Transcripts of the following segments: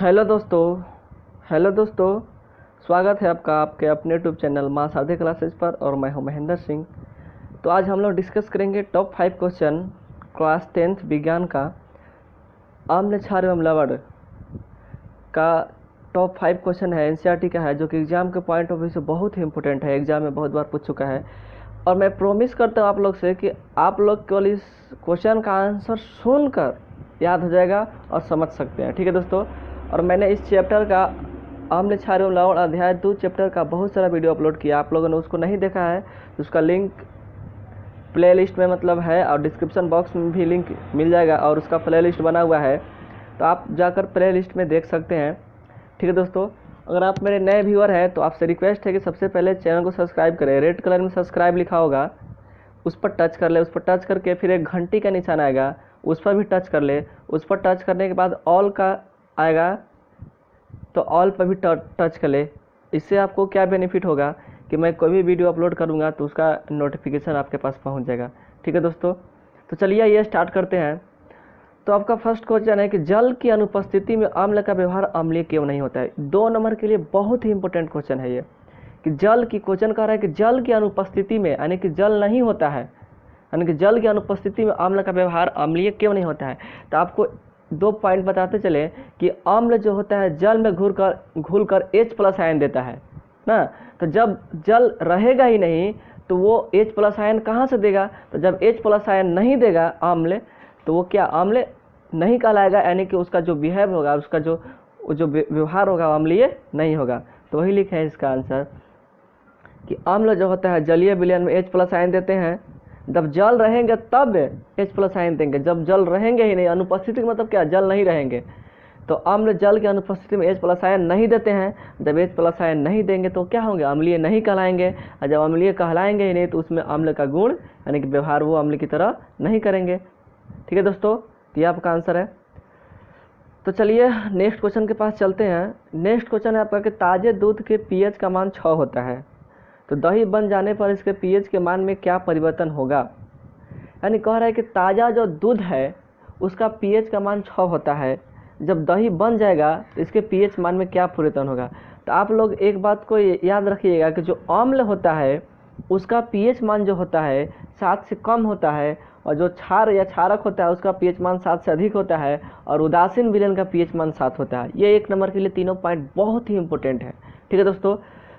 Hello दोस्तों। स्वागत है आपका आपके अपने यूट्यूब चैनल माँ साधे क्लासेज पर और मैं हूं महेंद्र सिंह। तो आज हम लोग डिस्कस करेंगे टॉप 5 क्वेश्चन क्लास 10th विज्ञान का आम्ल क्षार एवं लवण का टॉप 5 क्वेश्चन है, एनसीईआरटी का है, जो कि एग्जाम के पॉइंट ऑफ व्यू से बहुत ही इंपॉर्टेंट है। एग्जाम में बहुत बार पूछ चुका है और मैं प्रॉमिस करता हूँ आप लोग से कि आप लोग केवल इस क्वेश्चन का आंसर सुनकर याद हो जाएगा और समझ सकते हैं। ठीक है दोस्तों। और मैंने इस चैप्टर का आम्ल क्षार एवं लवण अध्याय 2 चैप्टर का बहुत सारा वीडियो अपलोड किया। आप लोगों ने उसको नहीं देखा है तो उसका लिंक प्ले लिस्ट में मतलब है और डिस्क्रिप्शन बॉक्स में भी लिंक मिल जाएगा और उसका प्ले लिस्ट बना हुआ है, तो आप जाकर प्ले लिस्ट में देख सकते हैं। ठीक है दोस्तों। अगर आप मेरे नए व्यूअर हैं तो आपसे रिक्वेस्ट है कि सबसे पहले चैनल को सब्सक्राइब करें। रेड कलर में सब्सक्राइब लिखा होगा, उस पर टच कर ले। उस पर टच करके फिर एक घंटी का निशान आएगा, उस पर भी टच कर ले। उस पर टच करने के बाद ऑल का आएगा तो ऑल पर भी टच कर ले। इससे आपको क्या बेनिफिट होगा कि मैं कोई भी वीडियो अपलोड करूंगा तो उसका नोटिफिकेशन आपके पास पहुंच जाएगा। ठीक है दोस्तों। तो चलिए ये स्टार्ट करते हैं। तो आपका फर्स्ट क्वेश्चन है कि जल की अनुपस्थिति में अम्ल का व्यवहार अम्लीय क्यों नहीं होता है। 2 नंबर के लिए बहुत ही इंपॉर्टेंट क्वेश्चन है ये, कि जल की क्वेश्चन कह रहा है कि जल की अनुपस्थिति में, यानी कि जल नहीं होता है, यानी कि जल की अनुपस्थिति में अम्ल का व्यवहार अम्लीय क्यों नहीं होता है। तो आपको 2 पॉइंट बताते चले कि अम्ल जो होता है जल में घुलकर H+ आयन देता है ना। तो जब जल रहेगा ही नहीं तो वो H+ आयन कहाँ से देगा। तो जब H+ आयन नहीं देगा अम्ल, तो वो क्या अम्ल नहीं कहलाएगा, यानी कि उसका जो बिहेव होगा, उसका जो व्यवहार होगा अम्लीय नहीं होगा। तो वही लिखे है इसका आंसर कि अम्ल जो होता है जलीय विलयन में H+ आयन देते हैं। जब जल रहेंगे तब H+ आयन देंगे, जब जल रहेंगे ही नहीं, अनुपस्थिति मतलब क्या, जल नहीं रहेंगे, तो अम्ल जल की अनुपस्थिति में H+ आयन नहीं देते हैं। जब H+ आयन नहीं देंगे तो क्या होंगे, अम्लीय नहीं कहलाएंगे। और जब अम्लीय कहलाएंगे ही नहीं तो उसमें अम्ल का गुण यानी कि व्यवहार वो अम्ल की तरह नहीं करेंगे। ठीक है दोस्तों, ये आपका आंसर है। तो चलिए नेक्स्ट क्वेश्चन के पास चलते हैं। नेक्स्ट क्वेश्चन है आपका कि ताजे दूध के pH का मान 6 होता है, तो दही बन जाने पर इसके pH के मान में क्या परिवर्तन होगा। यानी कह रहा है कि ताज़ा जो दूध है उसका pH का मान 6 होता है, जब दही बन जाएगा तो इसके pH मान में क्या परिवर्तन होगा। तो आप लोग एक बात को याद रखिएगा कि जो अम्ल होता है उसका pH मान जो होता है 7 से कम होता है, और जो क्षार या क्षारक होता है उसका pH मान 7 से अधिक होता है, और उदासीन विलयन का pH मान 7 होता है। ये 1 नंबर के लिए तीनों पॉइंट बहुत ही इंपॉर्टेंट है। ठीक है दोस्तों।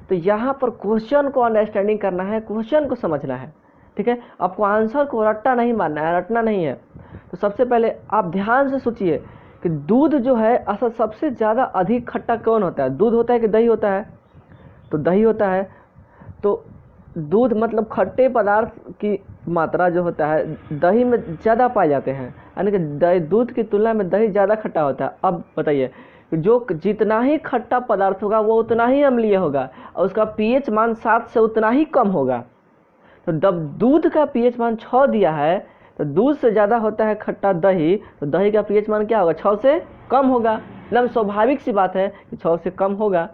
तो यहाँ पर क्वेश्चन को अंडरस्टैंडिंग करना है, क्वेश्चन को समझना है। ठीक है, आपको आंसर को रट्टा नहीं मानना है, रटना नहीं है। तो सबसे पहले आप ध्यान से सोचिए कि दूध जो है असल सबसे ज़्यादा अधिक खट्टा कौन होता है, दूध होता है कि दही होता है। तो दही होता है। तो दूध मतलब खट्टे पदार्थ की मात्रा जो होता है दही में ज़्यादा पाए जाते हैं, यानी कि दूध की तुलना में दही ज़्यादा खट्टा होता है। अब बताइए, जो जितना ही खट्टा पदार्थ होगा वो उतना ही अम्लीय होगा और उसका pH मान 7 से उतना ही कम होगा। तो जब दूध का pH मान 6 दिया है तो दूध से ज़्यादा होता है खट्टा दही, तो दही का pH मान क्या होगा, 6 से कम होगा। मतलब स्वाभाविक सी बात है कि 6 से कम होगा।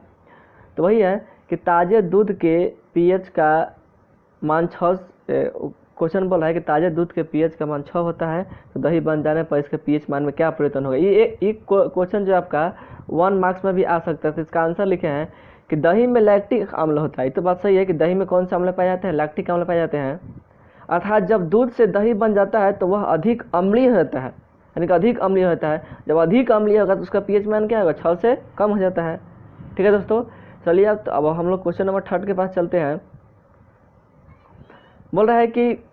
तो वही है कि ताज़े दूध के pH का मान 6, क्वेश्चन बोल रहा है कि ताज़े दूध के pH का मान 6 होता है, तो दही बन जाने पर इसके pH मान में क्या परिवर्तन होगा। ये क्वेश्चन जो आपका 1 मार्क्स में भी आ सकता है। तो इसका आंसर लिखे हैं कि दही में लैक्टिक अम्ल होता है। तो बात सही है कि दही में कौन से अम्ल पाए जाते हैं, लैक्टिक अम्ल पाए जाते हैं। अर्थात जब दूध से दही बन जाता है तो वह अधिक अम्लीय होता है, यानी कि अधिक अम्लीय होता है। जब अधिक अम्लीय होगा तो उसका pH मान क्या होगा, 6 से कम हो जाता है। ठीक है दोस्तों। चलिए अब हम लोग क्वेश्चन नंबर 3 के पास चलते हैं। बोल रहा है कि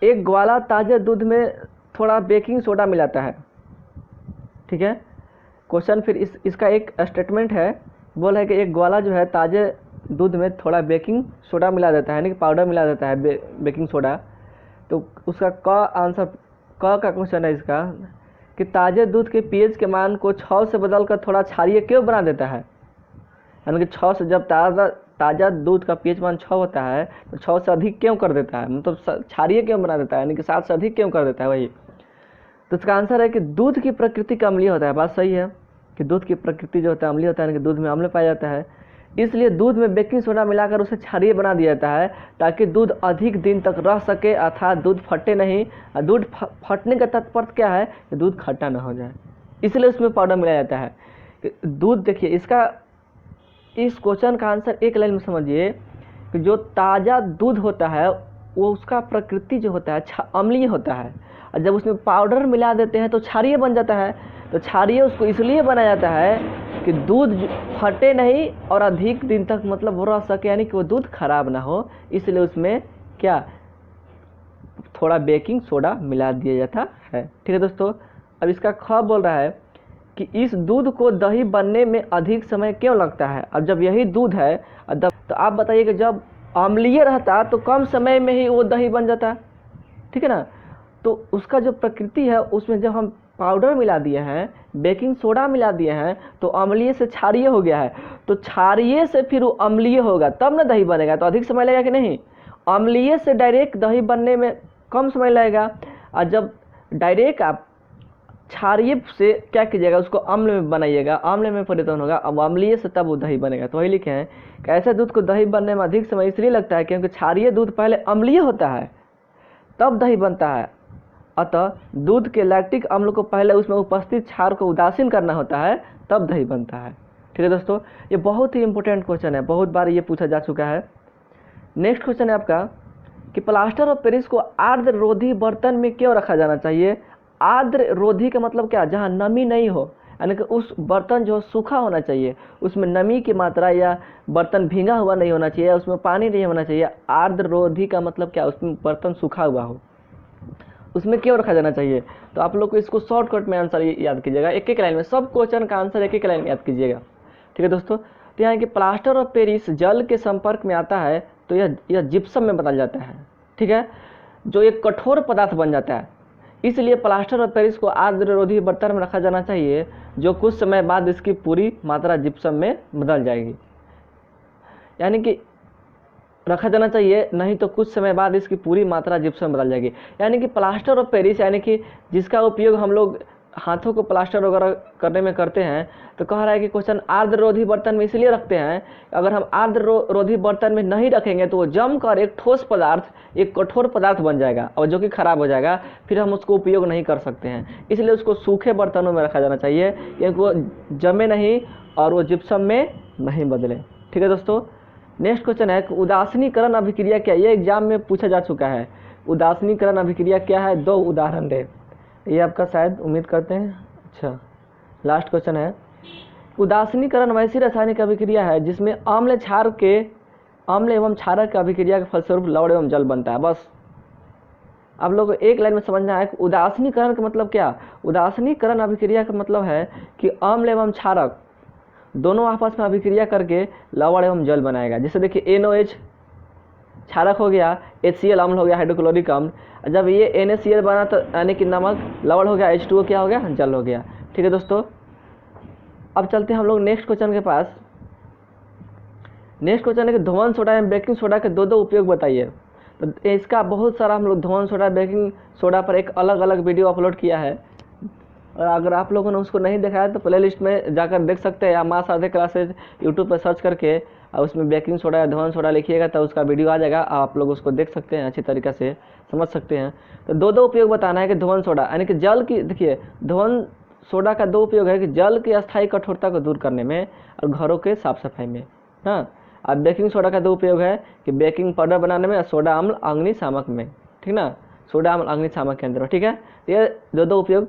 एक ग्वाला ताज़े दूध में थोड़ा बेकिंग सोडा मिलाता है। ठीक है, क्वेश्चन फिर इसका एक स्टेटमेंट है। बोल है कि एक ग्वाला जो है ताज़े दूध में थोड़ा बेकिंग सोडा मिला देता है, यानी कि पाउडर मिला देता है बेकिंग सोडा। तो उसका आंसर का क्वेश्चन है इसका कि ताज़े दूध के pH के मान को 6 से बदलकर थोड़ा क्षारीय क्यों बना देता है। यानी कि 6 से, जब ताज़ा दूध का pH मान 6 होता है तो 6 से अधिक क्यों कर देता है, मतलब क्षारीय क्यों बना देता है, यानी कि 7 से अधिक क्यों कर देता है वही। तो इसका आंसर है कि दूध की प्रकृति का अम्लीय होता है। बात सही है कि दूध की प्रकृति जो होता है अम्लीय होता है, यानी कि दूध में अम्ल पाया जाता है। इसलिए दूध में बेकिंग सोडा मिलाकर उसे क्षारीय बना दिया जाता है ताकि दूध अधिक दिन तक रह सके, अर्थात दूध फटे नहीं। और दूध फटने का तात्पर्य क्या है कि दूध खट्टा ना हो जाए, इसलिए उसमें पाउडर मिलाया जाता है। दूध देखिए, इसका इस क्वेश्चन का आंसर एक लाइन में समझिए कि जो ताज़ा दूध होता है वो उसका प्रकृति जो होता है अम्लीय होता है, और जब उसमें पाउडर मिला देते हैं तो क्षारीय बन जाता है। तो क्षारीय उसको इसलिए बनाया जाता है कि दूध फटे नहीं और अधिक दिन तक मतलब वो रह सके, यानी कि वो दूध खराब ना हो, इसलिए उसमें क्या थोड़ा बेकिंग सोडा मिला दिया जाता है। ठीक है दोस्तों, अब इसका ख बोल रहा है कि इस दूध को दही बनने में अधिक समय क्यों लगता है। अब जब यही दूध है तो आप बताइए कि जब अम्लीय रहता तो कम समय में ही वो दही बन जाता, ठीक है ना। तो उसका जो प्रकृति है उसमें जब हम पाउडर मिला दिए हैं, बेकिंग सोडा मिला दिए हैं, तो अम्लीय से क्षारीय हो गया है, तो क्षारीय से फिर वो अम्लीय होगा तब ना दही बनेगा, तो अधिक समय लगेगा कि नहीं। अम्लीय से डायरेक्ट दही बनने में कम समय लगेगा, और जब डायरेक्ट आप क्षारीय से क्या कीजिएगा, उसको अम्ल में बनाइएगा, अम्ल में परिवर्तन होगा, अब अम्लीय से तब वो दही बनेगा। तो वही लिखे हैं कि ऐसे दूध को दही बनने में अधिक समय इसलिए लगता है क्योंकि क्षारीय दूध पहले अम्लीय होता है तब दही बनता है, अतः दूध के लैक्टिक अम्ल को पहले उसमें उपस्थित क्षार को उदासीन करना होता है तब दही बनता है। ठीक है दोस्तों, ये बहुत ही इंपॉर्टेंट क्वेश्चन है, बहुत बार ये पूछा जा चुका है। नेक्स्ट क्वेश्चन है आपका कि प्लास्टर ऑफ पेरिस को आर्द्र रोधी बर्तन में क्यों रखा जाना चाहिए। आर्द्र रोधी का मतलब क्या, जहाँ नमी नहीं हो, यानी कि उस बर्तन जो सूखा होना चाहिए, उसमें नमी की मात्रा या बर्तन भींगा हुआ नहीं होना चाहिए, उसमें पानी नहीं होना चाहिए। आर्द्र रोधी का मतलब क्या, उसमें बर्तन सूखा हुआ हो, उसमें क्यों रखा जाना चाहिए। तो आप लोग को इसको शॉर्टकट में आंसर याद कीजिएगा, एक एक लाइन में, सब क्वेश्चन का आंसर एक एक लाइन में याद कीजिएगा। ठीक है दोस्तों, तो यहाँ कि प्लास्टर ऑफ पेरिस जल के संपर्क में आता है तो यह जिप्सम में बदल जाता है, ठीक है, जो एक कठोर पदार्थ बन जाता है। इसलिए प्लास्टर ऑफ पेरिस को आर्द्र रोधी बर्तन में रखा जाना चाहिए, जो कुछ समय बाद इसकी पूरी मात्रा जिप्सम में बदल जाएगी, यानी कि रखा जाना चाहिए, नहीं तो कुछ समय बाद इसकी पूरी मात्रा जिप्सम में बदल जाएगी। यानी कि प्लास्टर ऑफ पेरिस, यानी कि जिसका उपयोग हम लोग हाथों को प्लास्टर वगैरह करने में करते हैं, तो कह रहा है कि क्वेश्चन आर्द्र रोधी बर्तन में इसलिए रखते हैं, अगर हम आर्द्र रोधी बर्तन में नहीं रखेंगे तो वो जमकर एक ठोस पदार्थ, एक कठोर पदार्थ बन जाएगा और जो कि खराब हो जाएगा, फिर हम उसको उपयोग नहीं कर सकते हैं। इसलिए उसको सूखे बर्तनों में रखा जाना चाहिए क्योंकि वो जमे नहीं और वो जिप्सम में नहीं बदले। ठीक है दोस्तों, नेक्स्ट क्वेश्चन है उदासीनीकरण अभिक्रिया क्या। ये एग्जाम में पूछा जा चुका है, उदासीनीकरण अभिक्रिया क्या है, 2 उदाहरण दे। ये आपका शायद उम्मीद करते हैं। अच्छा, लास्ट क्वेश्चन है उदासीनीकरण वैसी रासायनिक अभिक्रिया है जिसमें अम्ल एवं क्षारक की अभिक्रिया के फलस्वरूप लवण एवं जल बनता है। बस आप लोग को एक लाइन में समझना है कि उदासीनीकरण का मतलब क्या। उदासीनीकरण अभिक्रिया का मतलब है कि अम्ल एवं क्षारक दोनों आपस में अभिक्रिया करके लवण एवं जल बनाएगा। जैसे देखिए NOH क्षारक हो गया, HCl अम्ल हो गया, हाइड्रोक्लोरिक अम्ल, जब ये NaCl बना तो यानी कि नमक, लवण हो गया, H2O क्या हो गया, जल हो गया। ठीक है दोस्तों, अब चलते हैं हम लोग नेक्स्ट क्वेश्चन के पास। नेक्स्ट क्वेश्चन है कि धोवन सोडा एवं बेकिंग सोडा के दो उपयोग बताइए। तो इसका बहुत सारा हम लोग धोवन सोडा बेकिंग सोडा पर एक अलग अलग वीडियो अपलोड किया है, और अगर आप लोगों ने उसको नहीं देखा है तो प्ले लिस्ट में जाकर देख सकते हैं, या माँ साधे क्लासेज यूट्यूब पर सर्च करके और उसमें बेकिंग सोडा या धोवन सोडा लिखिएगा तो उसका वीडियो आ जाएगा, आप लोग उसको देख सकते हैं, अच्छी तरीक़े से समझ सकते हैं। तो दो उपयोग बताना है कि धोवन सोडा यानी कि जल की, देखिए धोवन सोडा का 2 उपयोग है कि जल की अस्थायी कठोरता को दूर करने में और घरों के साफ सफाई में। हाँ, अब बेकिंग सोडा का 2 उपयोग है कि बेकिंग पाउडर बनाने में और सोडा अम्ल अग्निशामक में, ठीक ना, सोडा अम्ल अग्निशामक के अंदर। ठीक है, ये 2 उपयोग।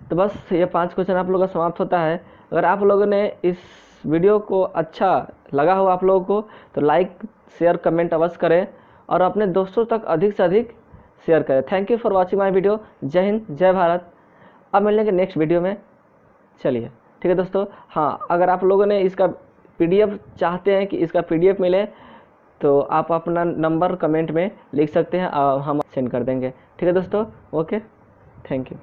तो बस ये 5 क्वेश्चन आप लोगों का समाप्त होता है। अगर आप लोगों ने इस वीडियो को अच्छा लगा हो आप लोगों को तो लाइक शेयर कमेंट अवश्य करें और अपने दोस्तों तक अधिक से अधिक शेयर करें। Thank you for watching my video. जय हिंद, जय भारत। अब मिलेंगे नेक्स्ट वीडियो में। चलिए ठीक है दोस्तों। हाँ, अगर आप लोगों ने इसका PDF चाहते हैं कि इसका PDF मिले तो आप अपना नंबर कमेंट में लिख सकते हैं और हम सेंड कर देंगे। ठीक है दोस्तों, ओके, थैंक यू।